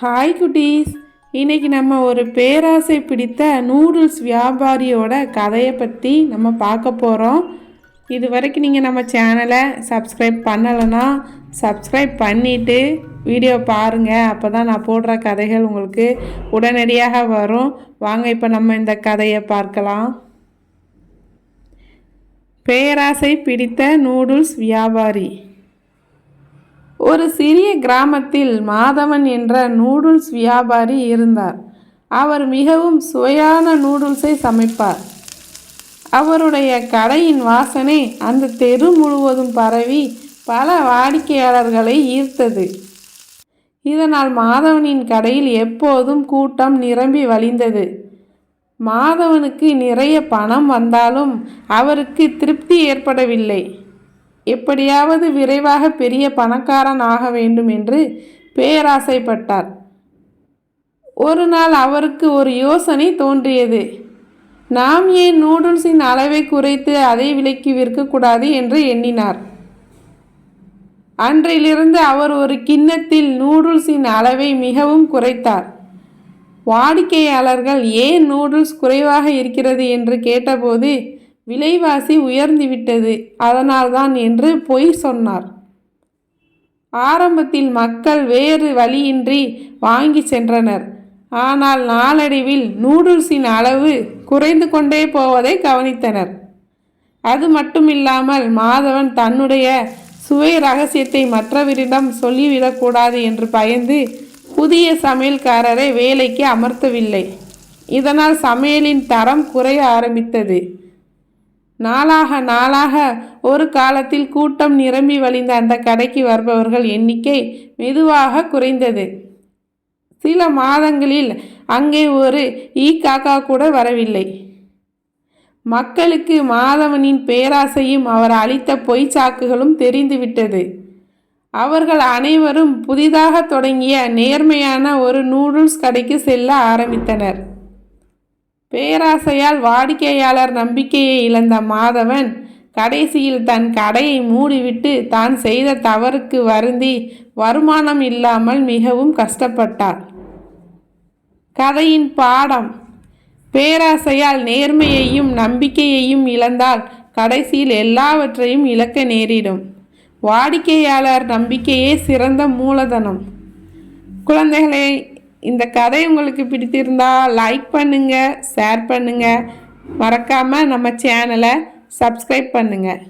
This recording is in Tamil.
ஹாய் குட்டீஸ், இன்னைக்கு நம்ம ஒரு பேராசை பிடித்த நூடுல்ஸ் வியாபாரியோட கதையை பற்றி நம்ம பார்க்க போகிறோம். இது வரைக்கும் நீங்கள் நம்ம சேனலை சப்ஸ்கிரைப் பண்ணலைன்னா சப்ஸ்கிரைப் பண்ணிவிட்டு வீடியோ பாருங்கள். அப்போ தான் நான் போடுற கதைகள் உங்களுக்கு உடனடியாக வரும். வாங்க இப்போ நம்ம இந்த கதையை பார்க்கலாம். பேராசை பிடித்த நூடுல்ஸ் வியாபாரி. ஒரு சிறிய கிராமத்தில் மாதவன் என்ற நூடுல்ஸ் வியாபாரி இருந்தார். அவர் மிகவும் சுவையான நூடுல்ஸை சமைப்பார். அவருடைய கடையின் வாசனை அந்த தெரு முழுவதும் பரவி பல வாடிக்கையாளர்களை ஈர்த்தது. இதனால் மாதவனின் கடையில் எப்போதும் கூட்டம் நிரம்பி வழிந்தது. மாதவனுக்கு நிறைய பணம் வந்தாலும் அவருக்கு திருப்தி ஏற்படவில்லை. எப்படியாவது விரைவாக பெரிய பணக்காரன் ஆக வேண்டும் என்று பேராசைப்பட்டார். ஒரு நாள் அவருக்கு ஒரு யோசனை தோன்றியது. நாம் ஏன் நூடுல்ஸின் அளவை குறைத்து அதே விலைக்கு விற்கக்கூடாது என்று எண்ணினார். அன்றிலிருந்து அவர் ஒரு கிண்ணத்தில் நூடுல்ஸின் அளவை மிகவும் குறைத்தார். வாடிக்கையாளர்கள் ஏன் நூடுல்ஸ் குறைவாக இருக்கிறது என்று கேட்டபோது விலைவாசி உயர்ந்துவிட்டது, அதனால்தான் என்று பொய் சொன்னார். ஆரம்பத்தில் மக்கள் வேறு வழியின்றி வாங்கி சென்றனர். ஆனால் நாளடைவில் நூடுல்ஸின் அளவு குறைந்து கொண்டே போவதை கவனித்தனர். அது மட்டுமில்லாமல் மாதவன் தன்னுடைய சுவை ரகசியத்தை மற்றவரிடம் சொல்லிவிடக்கூடாது என்று பயந்து புதிய சமையல்காரரை வேலைக்கு அமர்த்தவில்லை. இதனால் சமையலின் தரம் குறைய ஆரம்பித்தது. நாளாக ஒரு காலத்தில் கூட்டம் நிரம்பி வழிந்த அந்த கடைக்கு வருபவர்கள் எண்ணிக்கை மெதுவாக குறைந்தது. சில மாதங்களில் அங்கே ஒரு காக்கா கூட வரவில்லை. மக்களுக்கு மாதவனின் பேராசையும் அவர் அளித்த பொய் சாக்குகளும் தெரிந்துவிட்டது. அவர்கள் அனைவரும் புதிதாக தொடங்கிய நேர்மையான ஒரு நூடுல்ஸ் கடைக்கு செல்ல ஆரம்பித்தனர். பேராசையால் வாடிக்கையாளர் நம்பிக்கையை இழந்த மாதவன் கடைசியில் தன் கடையை மூடிவிட்டு தான் செய்த தவறுக்கு வருந்தி வருமானம் இல்லாமல் மிகவும் கஷ்டப்பட்டார். கதையின் பாடம்: பேராசையால் நேர்மையையும் நம்பிக்கையையும் இழந்தால் கடைசியில் எல்லாவற்றையும் இழக்க நேரிடும். வாடிக்கையாளர் நம்பிக்கையே சிறந்த மூலதனம். குழந்தைகளே, இந்த கதை உங்களுக்கு பிடித்திருந்தால் லைக் பண்ணுங்கள், ஷேர் பண்ணுங்கள், மறக்காமல் நம்ம சேனலை சப்ஸ்கிரைப் பண்ணுங்கள்.